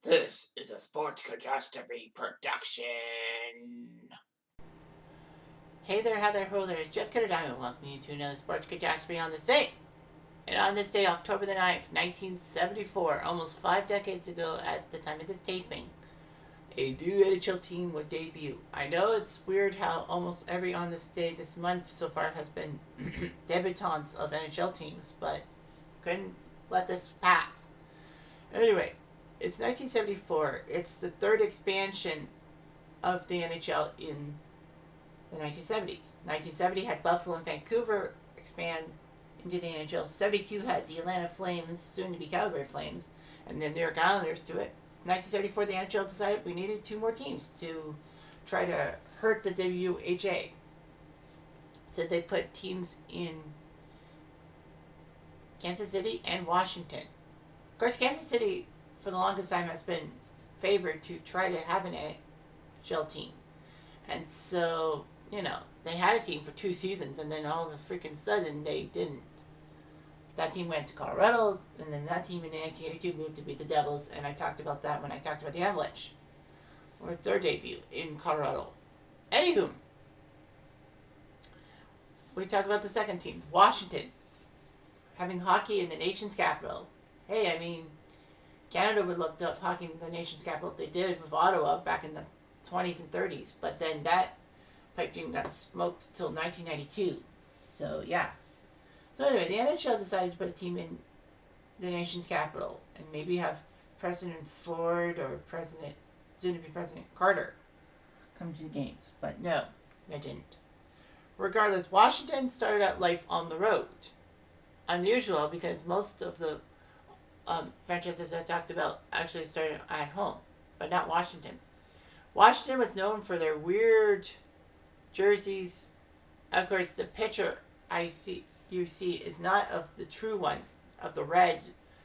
This is a Sports Catastrophe production. Hey there, hi there, ho there, it's Jeff Cutastrophe. Welcome you to another Sports Catastrophe on this day. And on this day, October the 9th, 1974, almost 5 decades ago at the time of this taping, a new NHL team would debut. I know it's weird how almost every on this day this month so far has been debutantes of NHL teams, but couldn't let this pass. Anyway, it's 1974. It's the third expansion of the NHL in the 1970s. 1970 had Buffalo and Vancouver expand into the NHL. 72 had the Atlanta Flames, soon to be Calgary Flames, and the New York Islanders do it. 1974, the NHL decided we needed two more teams to try to hurt the WHA. So they put teams in Kansas City and Washington. Of course, Kansas City, for the longest time, has been favored to try to have an NHL team. And so, they had a team for 2 seasons, and then all of a freaking sudden they didn't. That team went to Colorado, and then that team in 1982 moved to beat the Devils, and I talked about that when I talked about the Avalanche, or their debut in Colorado. Anywho, we talk about the second team, Washington, having hockey in the nation's capital. Hey, I mean, Canada would love to have hockey in the nation's capital if they did with Ottawa back in the 20s and 30s, but then that pipe dream got smoked until 1992. So, yeah. So, anyway, the NHL decided to put a team in the nation's capital and maybe have President Ford or soon to be President Carter come to the games. But no, they didn't. Regardless, Washington started out life on the road. Unusual because most of the franchises I talked about actually started at home, but not Washington. Washington was known for their weird jerseys. Of course, the picture you see is not of the true one, of the red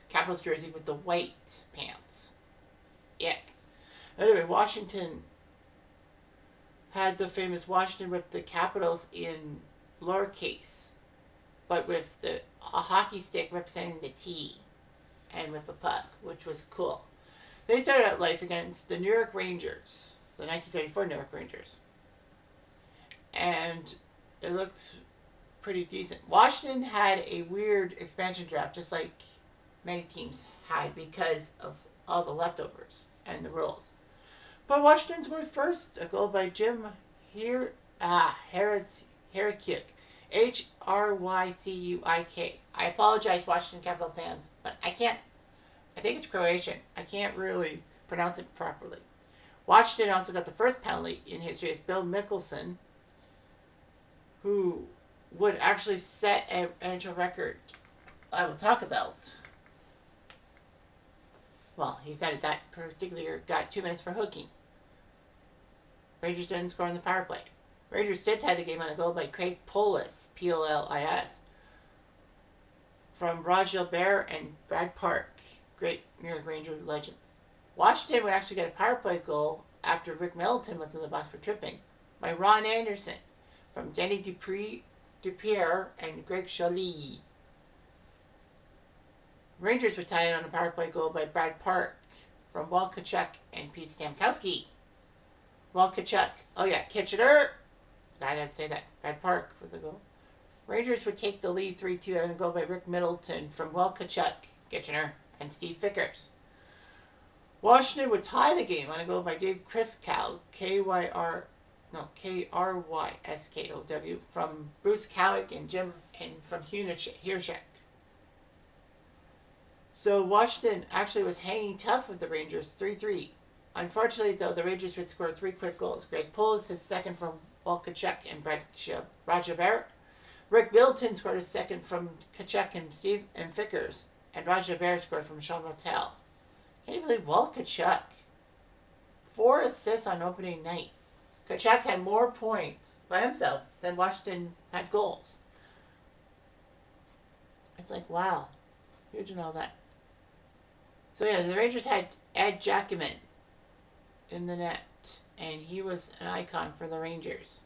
Capitals jersey with the white pants. Ick. Anyway, Washington had the famous Washington with the Capitals in lowercase, but with a hockey stick representing the T, and with the puck, which was cool. They started out life against the New York Rangers, the 1974 New York Rangers. And it looked pretty decent. Washington had a weird expansion draft, just like many teams had, because of all the leftovers and the rules. But Washington scored first, a goal by Jim Hrycyuk. Hrycuik. I apologize, Washington Capital fans, but I think it's Croatian. I can't really pronounce it properly. Washington also got the first penalty in history as Bill Mickelson, who would actually set an NHL record I will talk about. Well, he said that particular got 2 minutes for hooking. Rangers didn't score on the power play. Rangers did tie the game on a goal by Craig Polis, P-O-L-I-S, from Rod Gilbert and Brad Park, great New York Ranger legends. Washington would actually get a power play goal after Rick Middleton was in the box for tripping by Ron Anderson from Denny Dupierre and Greg Joly. Rangers would tie it on a power play goal by Brad Park from Walt Kachuk and Pete Stamkowski. Walt Kachuk, oh yeah, Kitchener. I didn't say that. Brad Park with the goal. Rangers would take the lead 3-2 and a goal by Rick Middleton from Walt Kachuk, Kitchener, and Steve Vickers. Washington would tie the game on a goal by Dave Kryskow, K-R-Y-S-K-O-W, from Bruce Cowick and from Hirschek. So Washington actually was hanging tough with the Rangers, 3-3. Unfortunately, though, the Rangers would score 3 quick goals. Greg Polis, his second from Walt Kachuk and Roger Barrett. Rick Middleton scored his second from Kachuk and Steve and Vickers, and Roger Barrett scored from Sean Martel. Can you believe Walt Kachuk? 4 assists on opening night. Kachuk had more points by himself than Washington had goals. It's like, wow. Huge and all that. So yeah, the Rangers had Ed Jacquemin in the net, and he was an icon for the Rangers.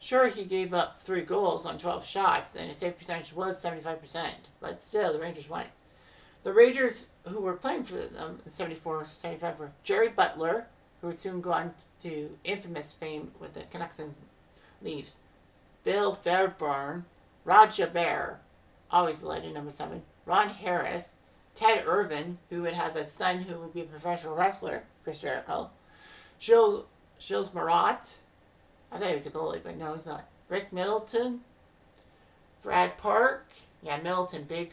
Sure, he gave up 3 goals on 12 shots, and his save percentage was 75%, but still, the Rangers won. The Rangers who were playing for them in 74, 75 were Jerry Butler, who would soon go on to infamous fame with the Canucks and Leafs, Bill Fairburn, Rod Jabber, always a legend, number 7, Ron Harris, Ted Irvin, who would have a son who would be a professional wrestler, Chris Jericho, Gilles Marat, I thought he was a goalie, but no, he's not, Rick Middleton, Brad Park, yeah, Middleton, big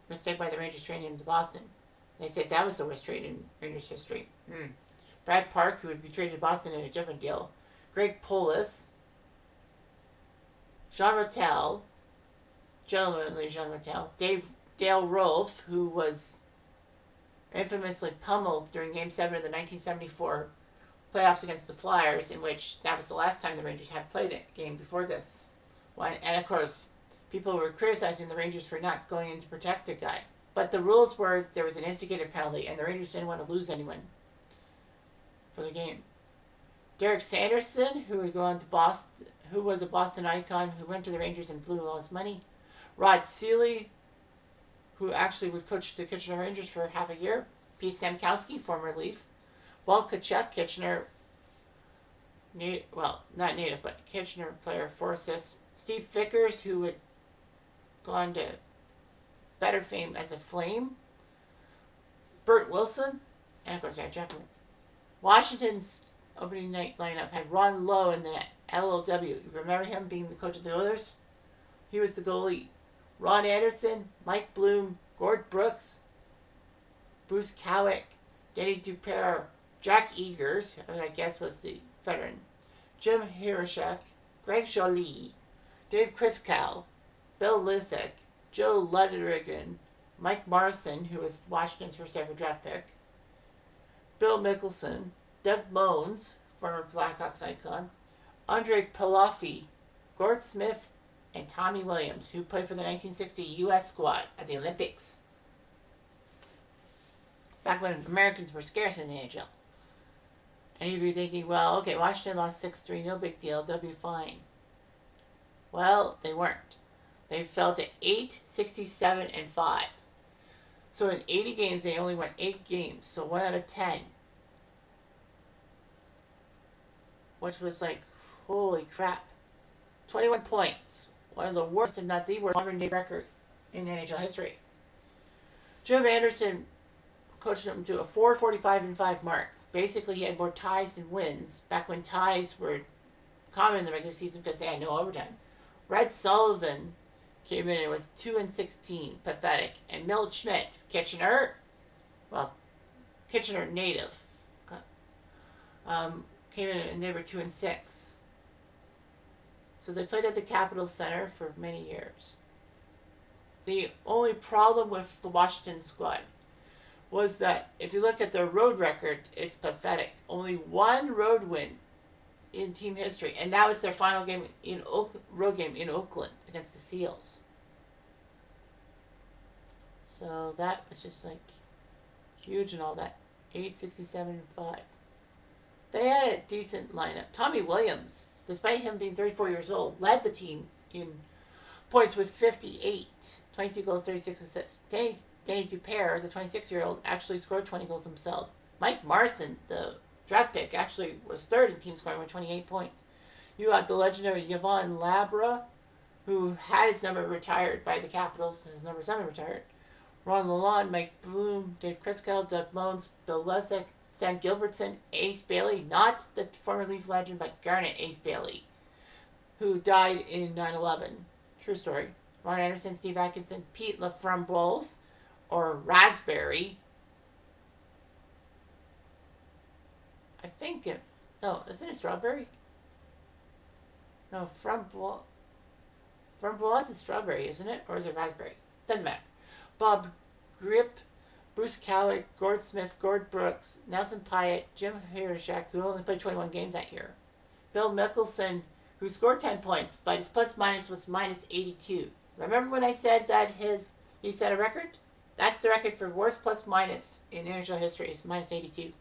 mistake by the Rangers trading him to Boston. They said that was the worst trade in Rangers history. Brad Park, who would be traded to Boston in a different deal, Greg Polis, Jean Rattel, gentlemanly Jean Rattel, Dale Rolfe, who was infamously pummeled during Game 7 of the 1974 playoffs against the Flyers, in which that was the last time the Rangers had played a game before this one. And of course, people were criticizing the Rangers for not going in to protect their guy. But the rules were there was an instigator penalty, and the Rangers didn't want to lose anyone for the game. Derek Sanderson, who would go on to Boston, who was a Boston icon, who went to the Rangers and blew all his money. Rod Seeley, who actually would coach the Kitchener Rangers for half a year. Pete Stamkowski, former Leaf. Walt Tkachuk, Kitchener, not native, but Kitchener player, 4 assists. Steve Vickers, who would go on to better fame as a Flame. Bert Wilson, and of course, Aaron Jackman. Washington's opening night lineup had Ron Lowe in the LLW. You remember him being the coach of the Oilers? He was the goalie. Ron Anderson, Mike Bloom, Gord Brooks, Bruce Cowick, Denny Dupere, Jack Eagers, who I guess was the veteran, Jim Hirschek, Greg Jolie, Dave Kriskow, Bill Lissick, Joe Luderigan, Mike Morrison, who was Washington's first ever draft pick, Bill Mickelson, Doug Moans, former Blackhawks icon, Andre Paloffi, Gord Smith, and Tommy Williams, who played for the 1960 U.S. squad at the Olympics. Back when Americans were scarce in the NHL. And you'd be thinking, well, okay, Washington lost 6-3, no big deal, they'll be fine. Well, they weren't. They fell to 8, 67, and 5. So in 80 games, they only won 8 games, so 1 out of 10. Which was like, holy crap. 21 points. One of the worst, if not the worst, modern day record in NHL history. Jim Anderson coached him to a 4.45-5 mark. Basically, he had more ties than wins, back when ties were common in the regular season because they had no overtime. Red Sullivan came in and was 2-16, pathetic. And Milt Schmidt, Kitchener native, came in and they were 2-6. So they played at the Capitol Center for many years. The only problem with the Washington squad was that if you look at their road record, it's pathetic. Only 1 road win in team history, and that was their final game in road game in Oakland against the Seals. So that was just like huge and all that. 8, 67, and 5. They had a decent lineup. Tommy Williams, despite him being 34 years old, led the team in points with 58, 22 goals, 36 assists. Denny Dupere, the 26-year-old, actually scored 20 goals himself. Mike Marson, the draft pick, actually was 3rd in team scoring with 28 points. You had the legendary Yvonne Labra, who had his number retired by the Capitals, his number 7 retired. Ron Lalonde, Mike Bloom, Dave Kriskow, Doug Moans, Bill Lessick, Stan Gilbertson, Ace Bailey, not the former Leaf legend, but Garnet Ace Bailey, who died in 9/11. True story. Ron Anderson, Steve Atkinson, Pete LaFramboise, or Raspberry. I think it... No, isn't it strawberry? No, Framboise is strawberry, isn't it? Or is it raspberry? Doesn't matter. Bob Grip, Bruce Cowick, Gord Smith, Gord Brooks, Nelson Pyatt, Jim Hirschek, who only played 21 games that year. Bill Mickelson, who scored 10 points, but his plus-minus was minus 82. Remember when I said that he set a record? That's the record for worst plus-minus in NHL history, is minus 82.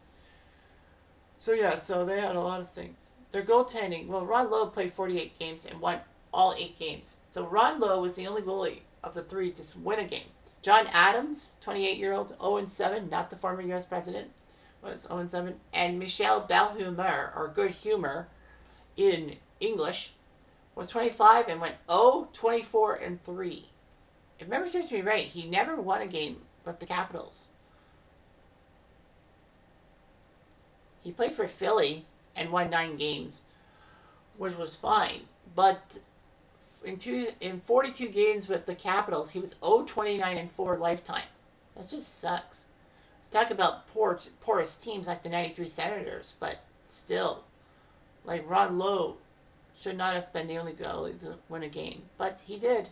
So yeah, so they had a lot of things. Their goaltending, well, Ron Lowe played 48 games and won all 8 games. So Ron Lowe was the only goalie of the 3 to win a game. John Adams, 28-year-old, 0-7, not the former U.S. president, was 0-7. And Michelle Belhumeur, or Good Humor in English, was 25 and went 0-24-3. If memory serves me right, he never won a game with the Capitals. He played for Philly and won 9 games, which was fine. But in 42 games with the Capitals, he was 0-29-4 lifetime. That just sucks. Talk about porous teams like the 93 Senators, but still, like Ron Lowe should not have been the only goalie to win a game, but he did.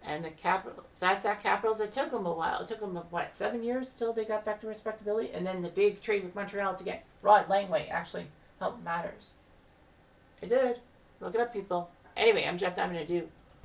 And the Capitals, that's that Capitals. It took them a while. It took them, what, 7 years till they got back to respectability? And then the big trade with Montreal to get Rod Langway actually helped matters. It did. Look it up, people. Anyway, I'm Jeff Diamond. Adieu.